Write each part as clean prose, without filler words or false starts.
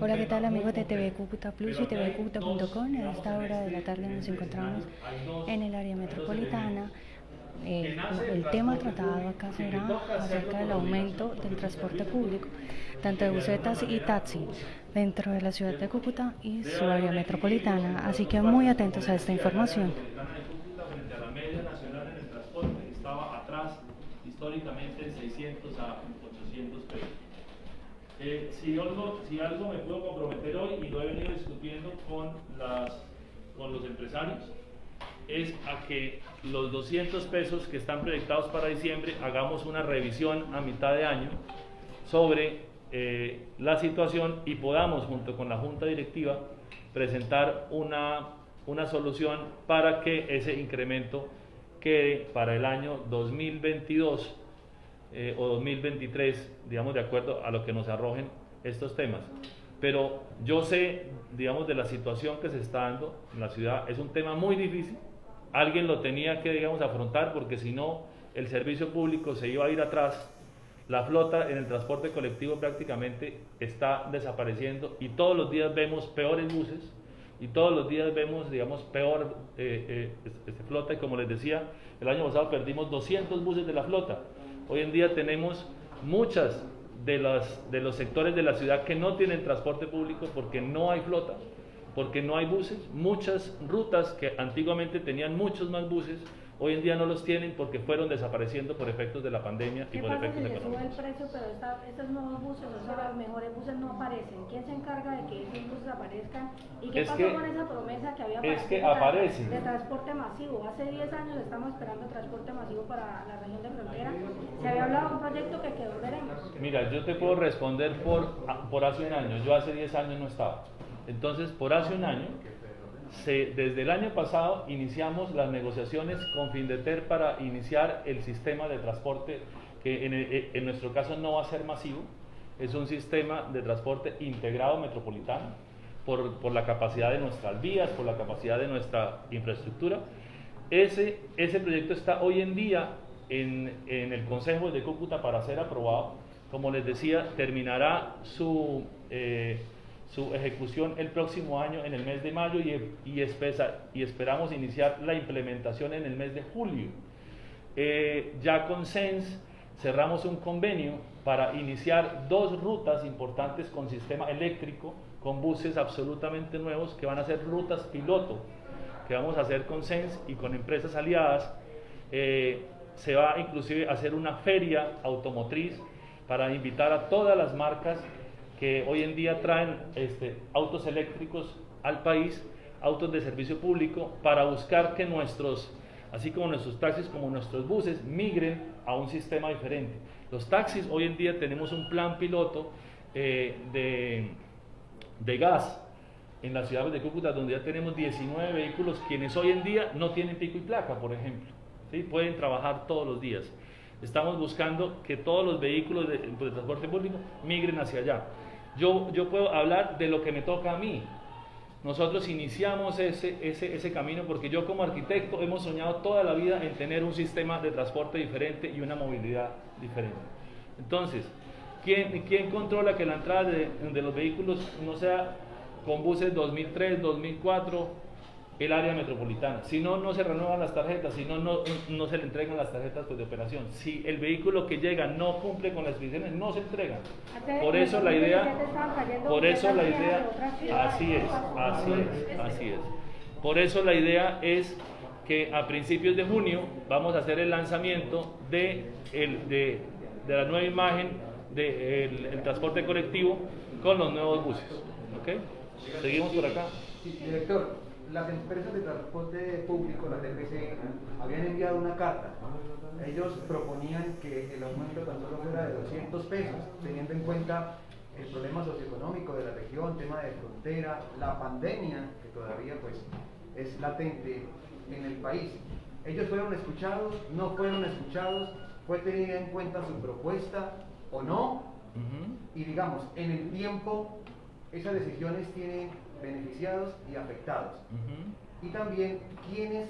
Hola, ¿qué tal amigos de TV Cúcuta Plus y tvcúcuta.com? A esta hora de la tarde nos encontramos en el área metropolitana. El tema tratado acá será acerca del aumento del transporte público, tanto de busetas y taxi, dentro de la ciudad de Cúcuta y su área metropolitana. Así que muy atentos a esta información. Frente a la media nacional en el transporte estaba atrás históricamente en 600 a 800 pesos. Si algo me puedo comprometer hoy, y lo he venido discutiendo con los empresarios, es a que los 200 pesos que están proyectados para diciembre hagamos una revisión a mitad de año sobre la situación y podamos, junto con la Junta Directiva, presentar una solución para que ese incremento quede para el año 2022 o 2023, digamos, de acuerdo a lo que nos arrojen estos temas. Pero yo sé, digamos, de la situación que se está dando en la ciudad. Es un tema muy difícil. Alguien lo tenía que, digamos, afrontar, porque si no, el servicio público se iba a ir atrás. La flota en el transporte colectivo prácticamente está desapareciendo y todos los días vemos peores buses y todos los días vemos, digamos, peor flota. Y como les decía, el año pasado perdimos 200 buses de la flota. Hoy en día tenemos muchas de los sectores de la ciudad que no tienen transporte público porque no hay flota, porque no hay buses. Muchas rutas que antiguamente tenían muchos más buses, hoy en día no los tienen porque fueron desapareciendo por efectos de la pandemia y por efectos económicos. ¿Qué pasa si se sube el precio, pero estos nuevos buses, o sea, los mejores buses no aparecen? ¿Quién se encarga de que esos buses aparezcan? ¿Y qué pasó con esa promesa que había de transporte masivo? Hace 10 años estamos esperando transporte masivo para la región de frontera. Se había hablado de un proyecto que quedó veremos. Mira, yo te puedo responder por hace un año. Yo hace 10 años no estaba. Entonces, por hace un año, desde el año pasado iniciamos las negociaciones con Findeter para iniciar el sistema de transporte que en nuestro caso no va a ser masivo. Es un sistema de transporte integrado metropolitano por la capacidad de nuestras vías, por la capacidad de nuestra infraestructura. Ese proyecto está hoy en día en el Consejo de Cúcuta para ser aprobado. Como les decía, terminará su ejecución el próximo año en el mes de mayo y esperamos iniciar la implementación en el mes de julio. Ya con SENS cerramos un convenio para iniciar 2 rutas importantes con sistema eléctrico, con buses absolutamente nuevos que van a ser rutas piloto, que vamos a hacer con SENS y con empresas aliadas. Se va inclusive a hacer una feria automotriz para invitar a todas las marcas que hoy en día traen autos eléctricos al país, autos de servicio público, para buscar que así como nuestros taxis, como nuestros buses, migren a un sistema diferente. Los taxis, hoy en día tenemos un plan piloto de gas en la ciudad de Cúcuta, donde ya tenemos 19 vehículos, quienes hoy en día no tienen pico y placa, por ejemplo, ¿sí? Pueden trabajar todos los días. Estamos buscando que todos los vehículos de transporte público migren hacia allá. Yo puedo hablar de lo que me toca a mí. Nosotros iniciamos ese camino porque yo, como arquitecto, hemos soñado toda la vida en tener un sistema de transporte diferente y una movilidad diferente. Entonces, ¿quién controla que la entrada de los vehículos no sea con buses 2003, 2004, el área metropolitana? Si no, no se renuevan las tarjetas, si no se le entregan las tarjetas de operación. Si el vehículo que llega no cumple con las expediciones, no se entregan. Por eso la idea, así es. Por eso la idea es que a principios de junio vamos a hacer el lanzamiento de la nueva imagen del transporte colectivo con los nuevos buses. ¿Okay? Seguimos por acá. Sí, director, las empresas de transporte público, las DPC, habían enviado una carta. Ellos proponían que el aumento tan solo fuera de 200 pesos, teniendo en cuenta el problema socioeconómico de la región, tema de frontera, la pandemia, que todavía pues es latente en el país. ¿Ellos fueron escuchados? ¿No fueron escuchados? ¿Fue tenida en cuenta su propuesta o no? Y digamos, en el tiempo, esas decisiones tienen beneficiados y afectados. Y también quienes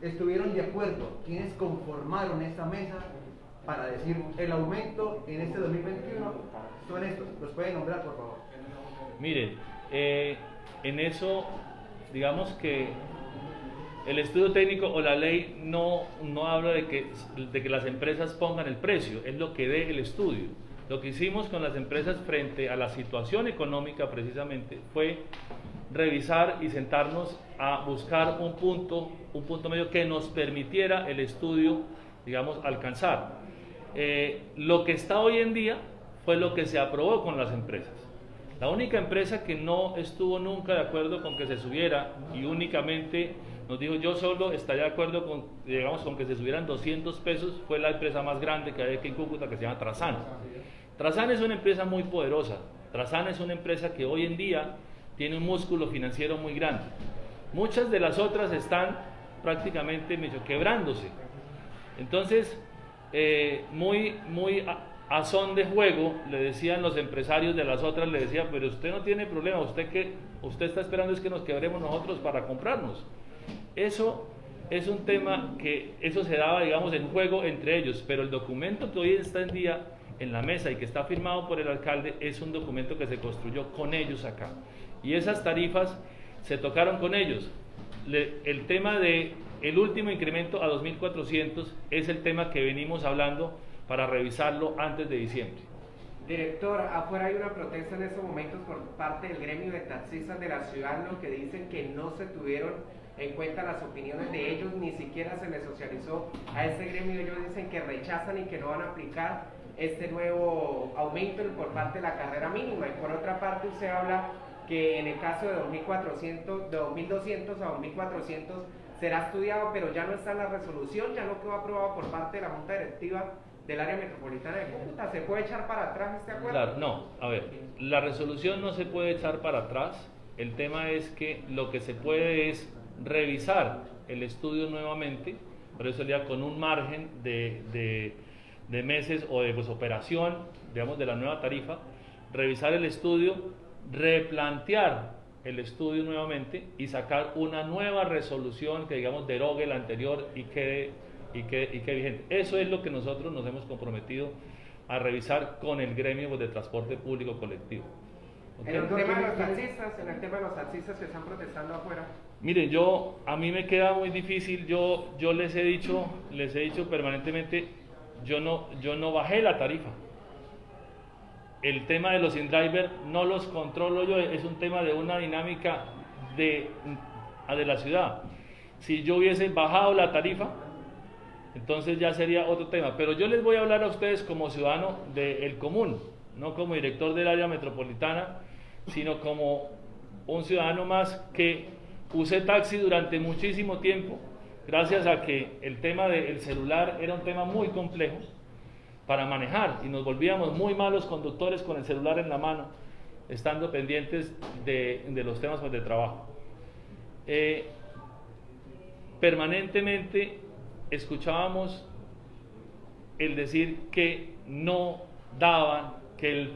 estuvieron de acuerdo, quienes conformaron esta mesa para decir el aumento en este 2021 son estos? ¿Los pueden nombrar, por favor? Mire, en eso, digamos que el estudio técnico o la ley no habla de que las empresas pongan el precio, es lo que dé el estudio. Lo que hicimos con las empresas frente a la situación económica precisamente fue revisar y sentarnos a buscar un punto medio que nos permitiera el estudio, digamos, alcanzar. Lo que está hoy en día fue lo que se aprobó con las empresas. La única empresa que no estuvo nunca de acuerdo con que se subiera y únicamente nos dijo yo solo estaría de acuerdo con, digamos, con que se subieran 200 pesos fue la empresa más grande que hay aquí en Cúcuta, que se llama Trazán. Trazán es una empresa muy poderosa. Trazán es una empresa que hoy en día tiene un músculo financiero muy grande. Muchas de las otras están prácticamente quebrándose. Entonces, muy a son de juego, le decían los empresarios de las otras, le decían, pero usted no tiene problema, usted está esperando es que nos quebremos nosotros para comprarnos. Eso es un tema que eso se daba, digamos, en juego entre ellos, pero el documento que hoy está en día en la mesa y que está firmado por el alcalde es un documento que se construyó con ellos acá. Y esas tarifas se tocaron con ellos. El tema de el último incremento a 2.400 es el tema que venimos hablando para revisarlo antes de diciembre. Director, afuera hay una protesta en estos momentos por parte del gremio de taxistas de la ciudad, lo que dicen que no se tuvieron en cuenta las opiniones de ellos, ni siquiera se les socializó a este gremio. Ellos dicen que rechazan y que no van a aplicar este nuevo aumento por parte de la carrera mínima. Y por otra parte usted habla que en el caso de 2.400, de 2.200 a 2.400 será estudiado, pero ya no está en la resolución, ya no quedó aprobado por parte de la Junta Directiva del área metropolitana de Cúcuta. ¿Se puede echar para atrás este acuerdo? Claro, no, a ver, la resolución no se puede echar para atrás. El tema es que lo que se puede es revisar el estudio nuevamente, pero eso sería con un margen de meses o de operación, digamos, de la nueva tarifa, revisar el estudio, replantear el estudio nuevamente y sacar una nueva resolución que, digamos, derogue la anterior y quede vigente. Eso es lo que nosotros nos hemos comprometido a revisar con el gremio de transporte público colectivo. ¿Okay? En el tema de los taxistas que están protestando afuera. Miren, a mí me queda muy difícil. Yo les he dicho permanentemente, yo no bajé la tarifa. El tema de los in-driver no los controlo yo, es un tema de una dinámica de la ciudad. Si yo hubiese bajado la tarifa, entonces ya sería otro tema. Pero yo les voy a hablar a ustedes como ciudadano del común, no como director del área metropolitana, sino como un ciudadano más que usé taxi durante muchísimo tiempo, gracias a que el tema del celular era un tema muy complejo para manejar y nos volvíamos muy malos conductores con el celular en la mano, estando pendientes de los temas de trabajo. Permanentemente escuchábamos el decir que no daban, que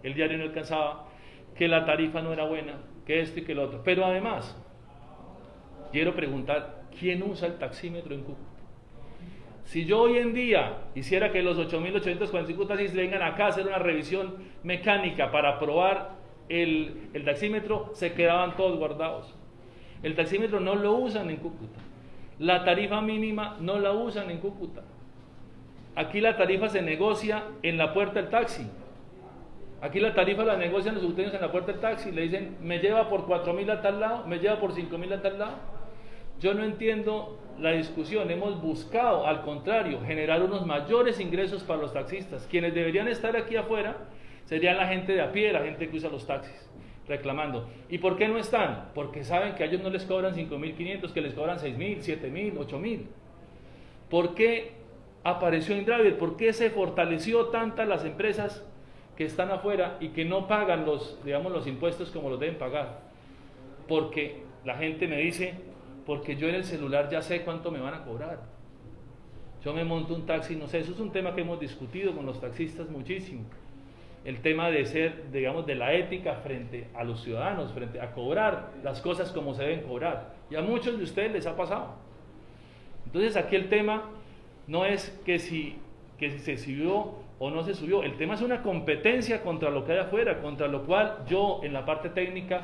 el diario no alcanzaba, que la tarifa no era buena, que esto y que lo otro. Pero además, quiero preguntar, ¿quién usa el taxímetro en Cúcuta? Si yo hoy en día hiciera que los 8.845 taxis vengan acá a hacer una revisión mecánica para probar el taxímetro, se quedaban todos guardados. El taxímetro no lo usan en Cúcuta. La tarifa mínima no la usan en Cúcuta. Aquí la tarifa se negocia en la puerta del taxi. Aquí la tarifa la negocian los usuarios en la puerta del taxi. Le dicen, me lleva por 4.000 a tal lado, me lleva por 5.000 a tal lado. Yo no entiendo la discusión. Hemos buscado, al contrario, generar unos mayores ingresos para los taxistas. Quienes deberían estar aquí afuera serían la gente de a pie, la gente que usa los taxis, reclamando. ¿Y por qué no están? Porque saben que a ellos no les cobran 5.500, que les cobran 6.000, 7.000, 8.000. ¿Por qué apareció InDriver? ¿Por qué se fortaleció tantas las empresas que están afuera y que no pagan los impuestos como los deben pagar? Porque la gente me dice, porque yo en el celular ya sé cuánto me van a cobrar. Yo me monto un taxi, no sé, eso es un tema que hemos discutido con los taxistas muchísimo. El tema de ser, digamos, de la ética frente a los ciudadanos, frente a cobrar las cosas como se deben cobrar. Y a muchos de ustedes les ha pasado. Entonces aquí el tema no es que si se subió o no se subió, el tema es una competencia contra lo que hay afuera, contra lo cual yo en la parte técnica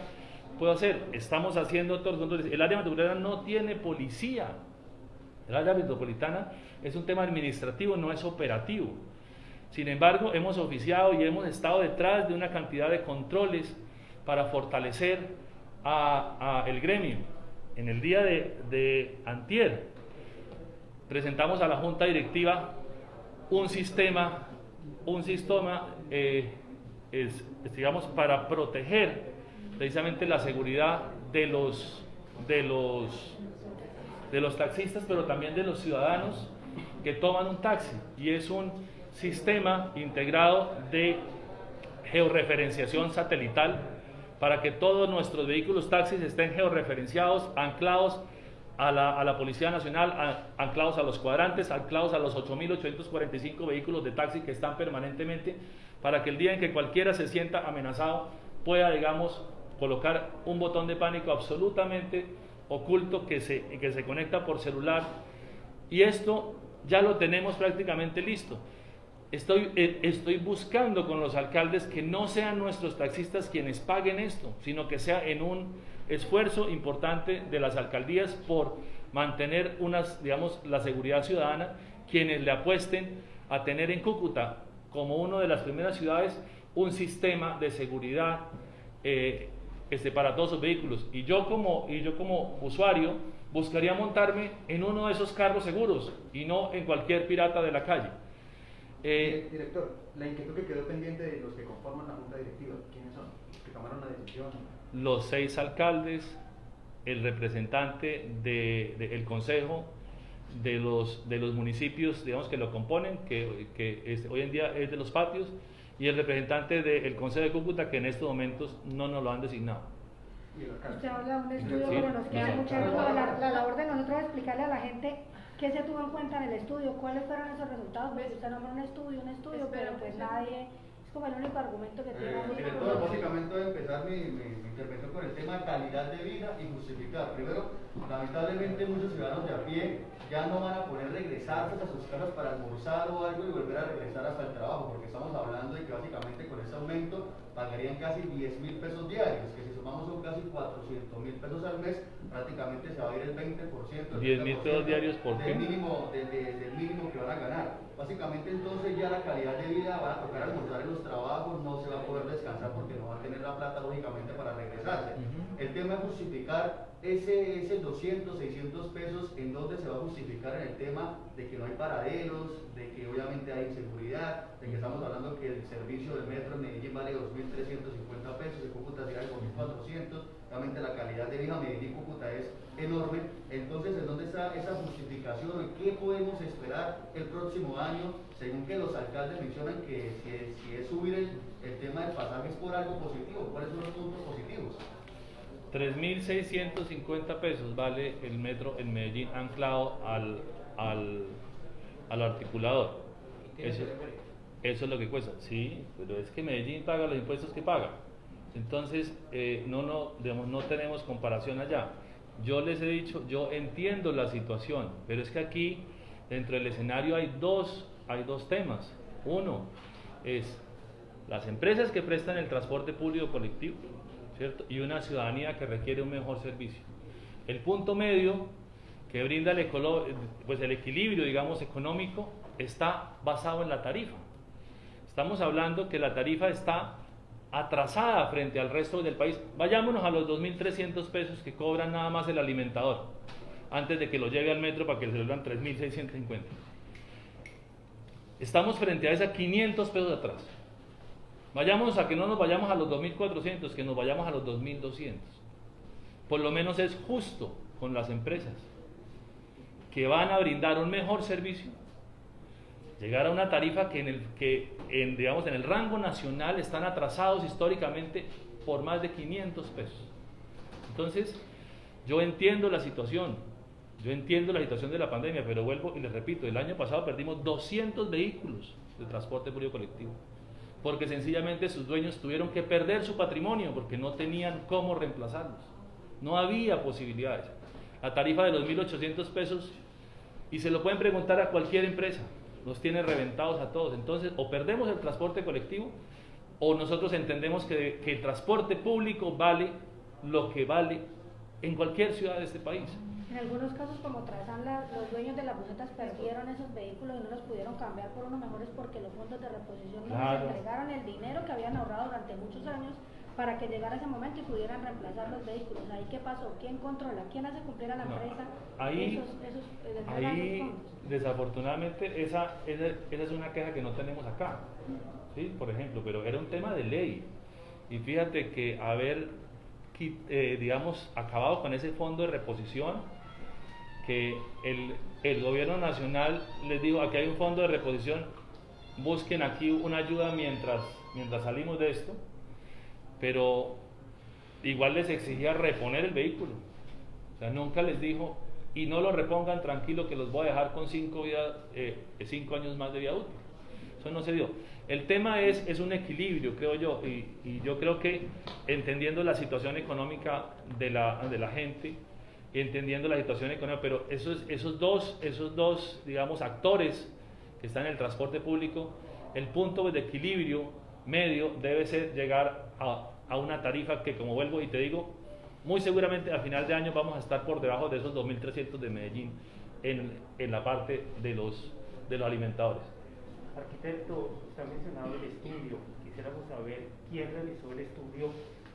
puedo hacer. Estamos haciendo todos los controles. El área metropolitana no tiene policía. El área metropolitana es un tema administrativo, no es operativo. Sin embargo, hemos oficiado y hemos estado detrás de una cantidad de controles para fortalecer a el gremio. En el día de antier presentamos a la Junta Directiva un sistema digamos, para proteger precisamente la seguridad de los taxistas, pero también de los ciudadanos que toman un taxi, y es un sistema integrado de georreferenciación satelital para que todos nuestros vehículos taxis estén georreferenciados, anclados a la Policía Nacional, anclados a los cuadrantes, anclados a los 8.845 vehículos de taxi que están permanentemente, para que el día en que cualquiera se sienta amenazado pueda, digamos, colocar un botón de pánico absolutamente oculto que se conecta por celular, y esto ya lo tenemos prácticamente listo. Estoy buscando con los alcaldes que no sean nuestros taxistas quienes paguen esto, sino que sea en un esfuerzo importante de las alcaldías por mantener digamos, la seguridad ciudadana, quienes le apuesten a tener en Cúcuta, como una de las primeras ciudades, un sistema de seguridad para todos sus vehículos. Y yo como usuario buscaría montarme en uno de esos carros seguros y no en cualquier pirata de la calle. Director, la inquietud que quedó pendiente de los que conforman la Junta Directiva, ¿quiénes son? ¿Los que tomaron la decisión? Los 6 alcaldes, el representante del consejo de los municipios, digamos, que lo componen, que hoy en día es de los patios, y el representante del consejo de Cúcuta, que en estos momentos no nos lo han designado. Usted habla de un estudio, Sí, pero nos queda no sé. mucha duda. La labor de nosotros es explicarle a la gente qué se tuvo en cuenta en el estudio, cuáles fueron esos resultados. Porque usted nombró un estudio, pero pues nadie, es como el único argumento que tiene. Director, básicamente voy a empezar mi intervención con el tema de calidad de vida y justificar. Primero, lamentablemente muchos ciudadanos de a pie ya no van a poder regresarse a sus casas para almorzar o algo y volver a regresar hasta el trabajo, porque estamos hablando de que básicamente con ese aumento pagarían casi 10.000 pesos diarios, que si sumamos son casi 400.000 pesos al mes, prácticamente se va a ir el 20%. 10.000 pesos diarios, ¿por qué? Del mínimo que van a ganar. Básicamente entonces ya la calidad de vida va a tocar almorzar en los trabajos, no se va a poder descansar porque no va a tener la plata lógicamente para regresarse. El tema es justificar ese 200, 600 pesos, ¿en dónde se va a justificar? En el tema de que no hay paraderos, de que obviamente hay inseguridad, de que estamos hablando que el servicio del metro en Medellín vale 2.350 pesos, en Cúcuta será de 2.400, realmente la calidad de vida en Medellín y Cúcuta es enorme. Entonces, ¿en dónde está esa justificación? ¿Qué podemos esperar el próximo año? Según que los alcaldes mencionan que si es subir el tema del pasaje es por algo positivo, ¿cuáles son los puntos positivos? 3.650 pesos vale el metro en Medellín anclado al articulador. Eso es lo que cuesta. Sí, pero es que Medellín paga los impuestos que paga. Entonces, no tenemos comparación allá. Yo les he dicho, yo entiendo la situación, pero es que aquí, dentro del escenario, hay dos temas. Uno es las empresas que prestan el transporte público colectivo, ¿cierto? Y una ciudadanía que requiere un mejor servicio. El punto medio que brinda el equilibrio, digamos, económico, está basado en la tarifa. Estamos hablando que la tarifa está atrasada frente al resto del país. Vayámonos a los 2.300 pesos que cobran nada más el alimentador, antes de que lo lleve al metro para que le devuelvan 3.650. Estamos frente a esa 500 pesos atrás. Vayamos a que no nos vayamos a los 2.400, que nos vayamos a los 2.200. Por lo menos es justo con las empresas que van a brindar un mejor servicio, llegar a una tarifa que en el rango nacional están atrasados históricamente por más de 500 pesos. Entonces, yo entiendo la situación de la pandemia, pero vuelvo y les repito, el año pasado perdimos 200 vehículos de transporte público colectivo, porque sencillamente sus dueños tuvieron que perder su patrimonio porque no tenían cómo reemplazarlos. No había posibilidades. La tarifa de los 1.800 pesos Y se lo pueden preguntar a cualquier empresa, nos tiene reventados a todos. Entonces, o perdemos el transporte colectivo, o nosotros entendemos que el transporte público vale lo que vale en cualquier ciudad de este país. En algunos casos, como Trazan, los dueños de las busetas perdieron esos vehículos y no los pudieron cambiar por unos mejores porque los fondos de reposición no les entregaron el dinero que habían ahorrado durante muchos años para que llegara ese momento y pudieran reemplazar los vehículos. ¿Ahí qué pasó? ¿Quién controla? ¿Quién hace cumplir a la empresa ahí fondos? Desafortunadamente esa es una queja que no tenemos acá, ¿sí? Por ejemplo, pero era un tema de ley. Y fíjate que haber digamos acabado con ese fondo de reposición, que el gobierno nacional les dijo: aquí hay un fondo de reposición, busquen aquí una ayuda mientras salimos de esto, pero igual les exigía reponer el vehículo. O sea, nunca les dijo: y no lo repongan, tranquilo, que los voy a dejar con 5 años más de vida útil. Eso no se dio. El tema es un equilibrio, creo yo, y yo creo que entendiendo la situación económica de la gente, entendiendo la situación económica, pero esos dos, digamos, actores que están en el transporte público, el punto de equilibrio medio debe ser llegar a una tarifa que, como vuelvo y te digo, muy seguramente a final de año vamos a estar por debajo de esos 2.300 de Medellín en la parte de los alimentadores. Arquitecto, usted ha mencionado el estudio. Quisiéramos saber quién realizó el estudio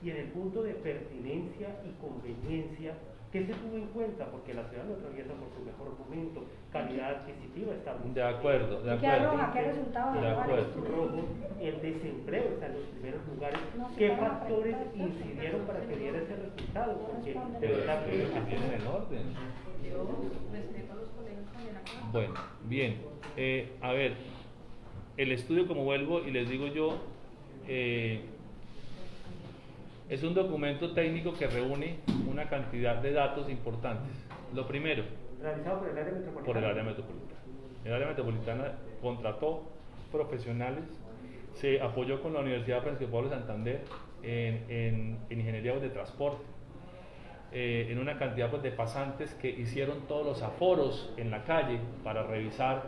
y en el punto de pertinencia y conveniencia, ¿qué se tuvo en cuenta? Porque la ciudad no atraviesa por su mejor momento, calidad adquisitiva está muy De acuerdo. ¿Qué arroja? ¿Qué resultado de acuerdo. rojo, el desempleo está en los primeros lugares. ¿Qué factores incidieron para que diera ese resultado? Porque Pero que tienen el orden. Yo respeto a los colegas también acá. Bueno, bien. A ver, el estudio, como vuelvo y les digo yo, es un documento técnico que reúne una cantidad de datos importantes. Lo primero, realizado por el área metropolitana. por el área metropolitana. El área metropolitana contrató profesionales, se apoyó con la Universidad Francisco Pablo Santander en ingeniería de transporte, en una cantidad pues, de pasantes que hicieron todos los aforos en la calle para revisar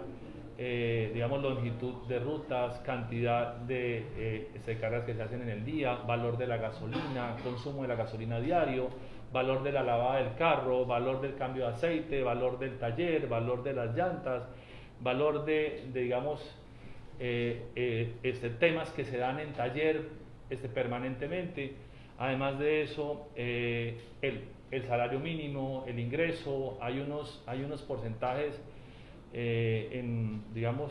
digamos, longitud de rutas, cantidad de cargas que se hacen en el día, valor de la gasolina, consumo de la gasolina diario, valor de la lavada del carro, valor del cambio de aceite, valor del taller, valor de las llantas, valor de digamos, temas que se dan en taller permanentemente. Además de eso, el salario mínimo, el ingreso, hay unos porcentajes digamos,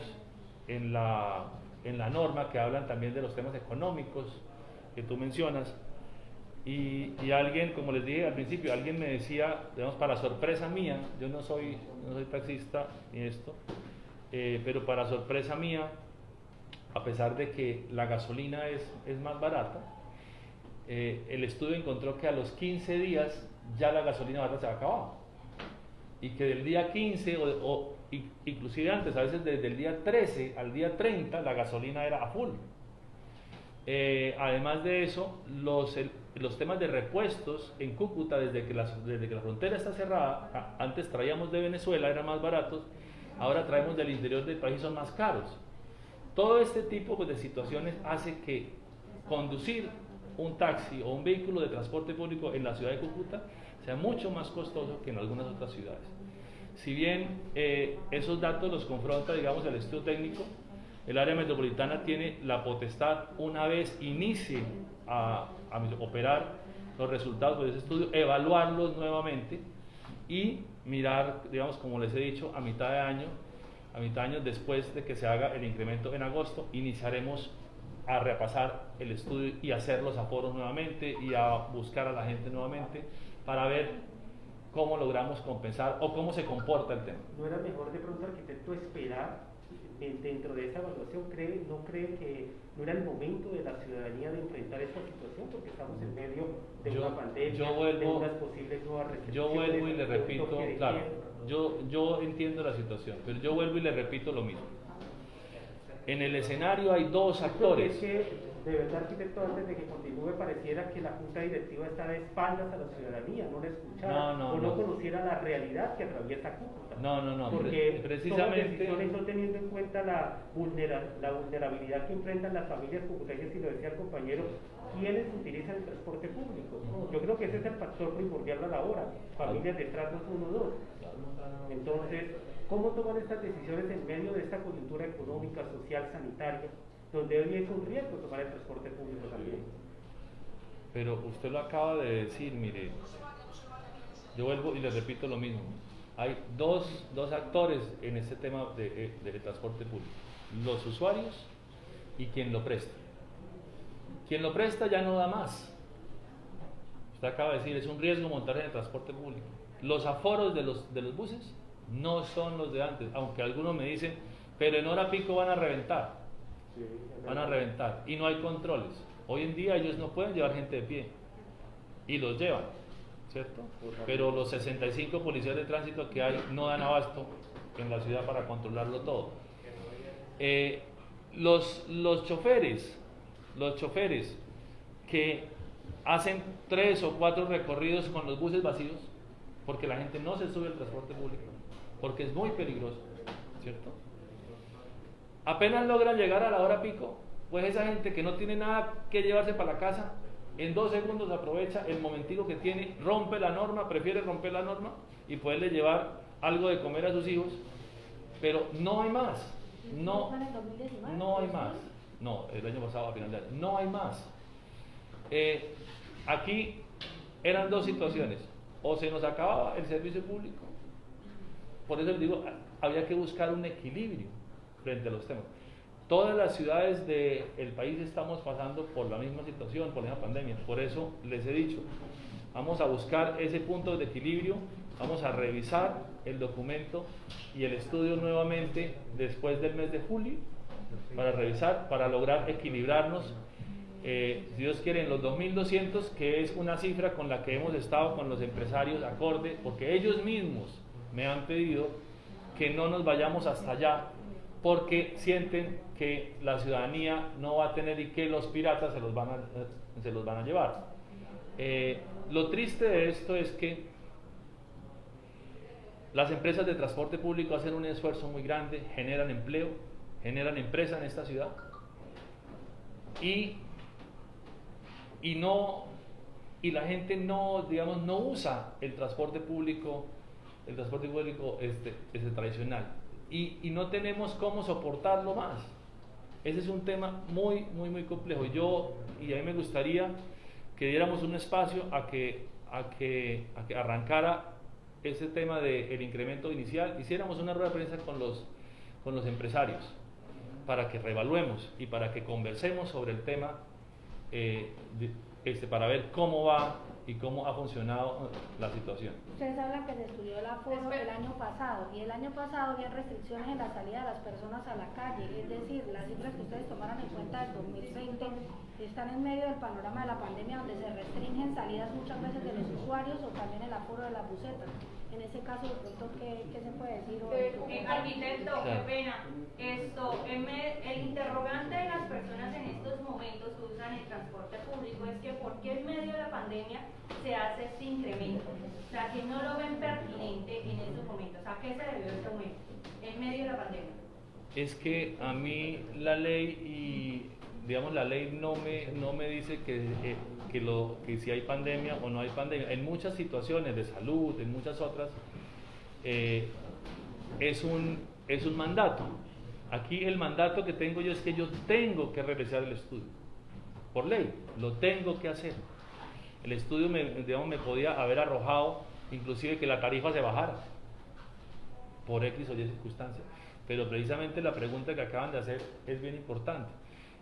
en la norma que hablan también de los temas económicos que tú mencionas, y alguien, como les dije al principio, alguien me decía, digamos, para sorpresa mía, yo no soy taxista ni esto, pero para sorpresa mía, a pesar de que la gasolina es más barata, el estudio encontró que a los 15 días ya la gasolina barata se ha acabado, y que del día 15 o inclusive antes, a veces desde el día 13 al día 30 la gasolina era a full. Además de eso, los temas de repuestos en Cúcuta, desde que la frontera está cerrada, antes traíamos de Venezuela, eran más baratos, ahora traemos del interior del país, son más caros. Todo este tipo pues, de situaciones hace que conducir un taxi o un vehículo de transporte público en la ciudad de Cúcuta sea mucho más costoso que en algunas otras ciudades. Si bien esos datos los confronta, digamos, el estudio técnico, el área metropolitana tiene la potestad, una vez inicie a operar los resultados de ese estudio, evaluarlos nuevamente y mirar, digamos, como les he dicho, a mitad de año después de que se haga el incremento en agosto, iniciaremos a repasar el estudio y hacer los aforos nuevamente y a buscar a la gente nuevamente para ver cómo logramos compensar o cómo se comporta el tema. ¿No era mejor de pronto, arquitecto, esperar dentro de esa evaluación? ¿No cree que no era el momento de la ciudadanía de enfrentar esta situación? Porque estamos en medio de una pandemia, de unas posibles nuevas restricciones. Yo vuelvo y le repito, claro, yo entiendo la situación, pero yo vuelvo y le repito lo mismo. En el escenario hay dos actores. Es que De verdad, arquitecto, antes de que continúe, pareciera que la Junta Directiva está de espaldas a la ciudadanía, no la escuchara o no conociera la realidad que atraviesa Cúcuta. No, porque precisamente decisiones no teniendo en cuenta la vulnerabilidad que enfrentan las familias cucuteñas, y lo decía el compañero, quienes utilizan el transporte público. Yo creo que ese es el factor primordial a la hora, familias de estratos 1, 2. Entonces, ¿cómo toman estas decisiones en medio de esta coyuntura económica, social, sanitaria, donde hoy es un riesgo tomar el transporte público también? Pero usted lo acaba de decir, mire, yo vuelvo y le repito lo mismo. Hay dos actores en este tema del transporte público: los usuarios y quien lo presta. Quien lo presta ya no da más. Usted acaba de decir, es un riesgo montar en el transporte público. Los aforos de los buses no son los de antes, aunque algunos me dicen, pero en hora pico van a reventar. Van a reventar y no hay controles. Hoy en día ellos no pueden llevar gente de pie y los llevan, ¿cierto? Pero los 65 policías de tránsito que hay no dan abasto en la ciudad para controlarlo todo. Los choferes que hacen 3 o 4 recorridos con los buses vacíos, porque la gente no se sube al transporte público, porque es muy peligroso, ¿cierto? Apenas logran llegar a la hora pico, pues esa gente que no tiene nada que llevarse para la casa, en 2 segundos aprovecha el momentico que tiene, rompe la norma, prefiere romper la norma y poderle llevar algo de comer a sus hijos, pero no hay más, no hay más, no, el año pasado a final de año, no hay más. Aquí eran 2 situaciones: o se nos acababa el servicio público, por eso les digo, había que buscar un equilibrio frente a los temas. Todas las ciudades del país estamos pasando por la misma situación, por la misma pandemia. Por eso les he dicho, vamos a buscar ese punto de equilibrio, vamos a revisar el documento y el estudio nuevamente después del mes de julio, para revisar, para lograr equilibrarnos, si Dios quiere, en los 2.200, que es una cifra con la que hemos estado con los empresarios acorde, porque ellos mismos me han pedido que no nos vayamos hasta allá, porque sienten que la ciudadanía no va a tener y que los piratas se los van a llevar. Lo triste de esto es que las empresas de transporte público hacen un esfuerzo muy grande, generan empleo, generan empresa en esta ciudad y la gente no usa el transporte público tradicional. Y no tenemos cómo soportarlo más. Ese es un tema muy complejo. Y a mí me gustaría que diéramos un espacio a que arrancara ese tema del incremento inicial, hiciéramos una rueda de prensa con los empresarios para que reevaluemos y para que conversemos sobre el tema, para ver cómo va y cómo ha funcionado la situación. Ustedes hablan que se estudió el aforo el año pasado, y el año pasado había restricciones en la salida de las personas a la calle, es decir, las cifras que ustedes tomaron en cuenta del 2020 están en medio del panorama de la pandemia, donde se restringen salidas muchas veces de los usuarios o también el aforo de las busetas. En ese caso, de pronto, ¿qué se puede decir? Arquitecto, qué pena. El interrogante de las personas en estos momentos que usan el transporte público es que ¿por qué en medio de la pandemia se hace este incremento? O sea, que no lo ven pertinente en estos momentos. ¿A qué se debió este aumento en medio de la pandemia? Es que a mí la ley no me dice que si hay pandemia o no hay pandemia. En muchas situaciones de salud, en muchas otras, es un mandato. Aquí el mandato que tengo yo es que yo tengo que realizar el estudio. Por ley, lo tengo que hacer. El estudio me podía haber arrojado inclusive que la tarifa se bajara por X o Y circunstancias. Pero precisamente la pregunta que acaban de hacer es bien importante.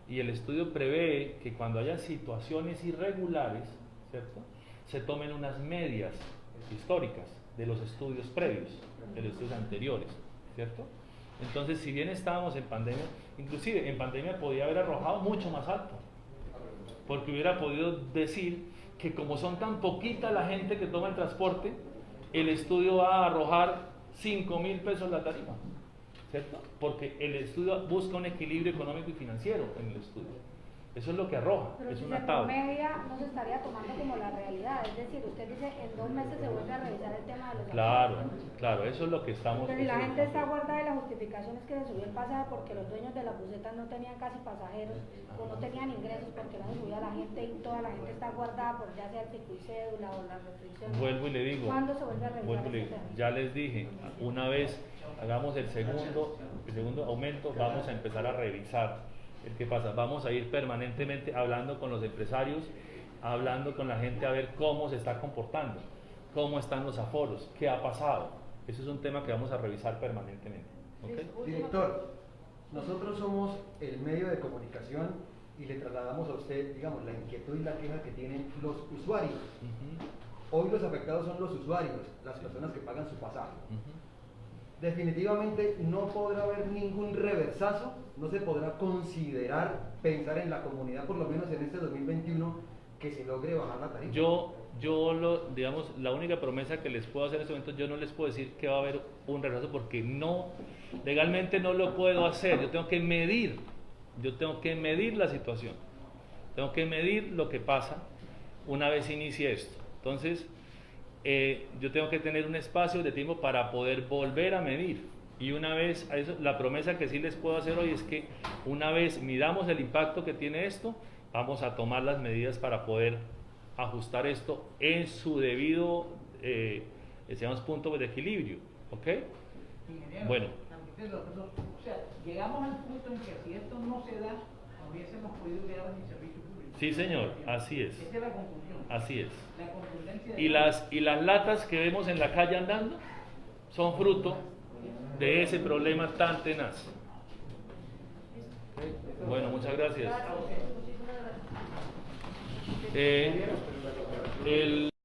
Y el estudio prevé que cuando haya situaciones irregulares, ¿cierto?, se tomen unas medias históricas de los estudios previos, de los estudios anteriores, ¿cierto? Entonces, si bien estábamos en pandemia, inclusive en pandemia podía haber arrojado mucho más alto, porque hubiera podido decir que como son tan poquita la gente que toma el transporte, el estudio va a arrojar 5.000 pesos la tarifa, ¿cierto? Porque el estudio busca un equilibrio económico y financiero en el estudio. Eso es lo que arroja, Pero es si una se tabla. promedia, no se estaría tomando como la realidad. Es decir, usted dice, en 2 meses se vuelve a revisar el tema de los Claro, aportes. claro, eso es lo que estamos... Pero si la eso es gente lo que está estamos- guardada y la justificación es que se subió el pasaje porque los dueños de las busetas no tenían casi pasajeros o no tenían ingresos porque no se subía la gente y toda la gente está guardada por ya sea el pico y cédula o las restricciones. Vuelvo y le digo, ¿Cuándo se vuelve a revisar vuelvo y le este digo, tema? ya les dije, una vez hagamos el segundo aumento, vamos a empezar a revisar el que pasa. Vamos a ir permanentemente hablando con los empresarios, hablando con la gente a ver cómo se está comportando, cómo están los aforos, qué ha pasado. Eso es un tema que vamos a revisar permanentemente. ¿Ok? Director, nosotros somos el medio de comunicación y le trasladamos a usted, digamos, la inquietud y la queja que tienen los usuarios. Ujú, Hoy los afectados son los usuarios, las personas que pagan su pasaje. ujú. Definitivamente no podrá haber ningún reversazo, no se podrá considerar pensar en la comunidad, por lo menos en este 2021, que se logre bajar la tarifa. Digamos, la única promesa que les puedo hacer en este momento, yo no les puedo decir que va a haber un retraso porque no, legalmente no lo puedo hacer. Yo tengo que medir la situación, tengo que medir lo que pasa una vez inicie esto. Entonces, yo tengo que tener un espacio de tiempo para poder volver a medir. Y una vez, a eso, la promesa que sí les puedo hacer hoy es que una vez midamos el impacto que tiene esto, vamos a tomar las medidas para poder ajustar esto en su debido, digamos, punto de equilibrio. ¿Ok? Ingeniero, Bueno. o sea, llegamos al punto en que si esto no se da, no hubiésemos podido quedar sin servicio público. Sí, señor, así es. Esa es la conclusión. Así es. La contundencia de Y las latas que vemos en la calle andando son fruto de ese problema tan tenaz. Bueno, muchas gracias.